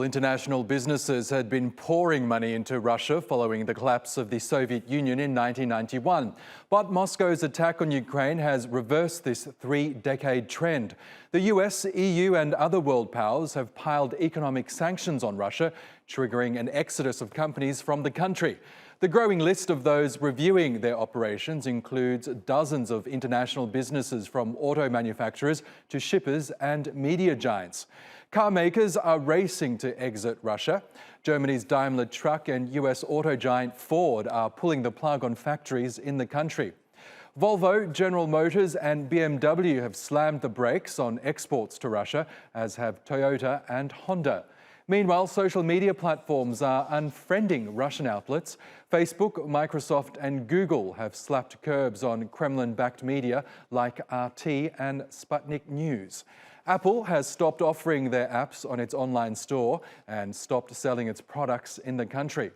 International businesses had been pouring money into Russia following the collapse of the Soviet Union in 1991. But Moscow's attack on Ukraine has reversed this three-decade trend. The US, EU and other world powers have piled economic sanctions on Russia, triggering an exodus of companies from the country. The growing list of those reviewing their operations includes dozens of international businesses, from auto manufacturers to shippers and media giants. Car makers are racing to exit Russia. Germany's Daimler Truck and US auto giant Ford are pulling the plug on factories in the country. Volvo, General Motors and BMW have slammed the brakes on exports to Russia, as have Toyota and Honda. Meanwhile, social media platforms are unfriending Russian outlets. Facebook, Microsoft and Google have slapped curbs on Kremlin-backed media like RT and Sputnik News. Apple has stopped offering their apps on its online store and stopped selling its products in the country.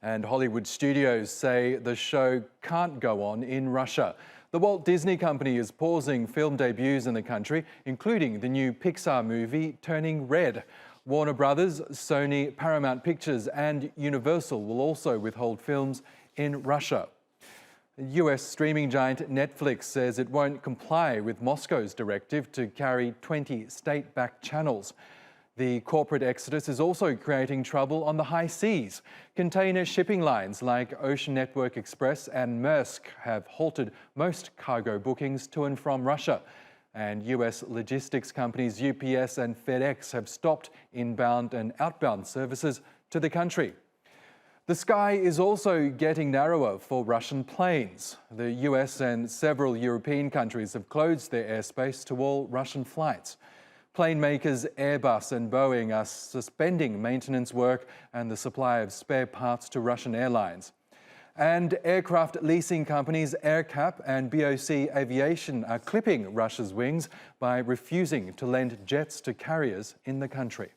And Hollywood studios say the show can't go on in Russia. The Walt Disney Company is pausing film debuts in the country, including the new Pixar movie Turning Red. Warner Brothers, Sony, Paramount Pictures and Universal will also withhold films in Russia. US streaming giant Netflix says it won't comply with Moscow's directive to carry 20 state-backed channels. The corporate exodus is also creating trouble on the high seas. Container shipping lines like Ocean Network Express and Maersk have halted most cargo bookings to and from Russia. And US logistics companies UPS and FedEx have stopped inbound and outbound services to the country. The sky is also getting narrower for Russian planes. The US and several European countries have closed their airspace to all Russian flights. Plane makers Airbus and Boeing are suspending maintenance work and the supply of spare parts to Russian airlines. And aircraft leasing companies AerCap and BOC Aviation are clipping Russia's wings by refusing to lend jets to carriers in the country.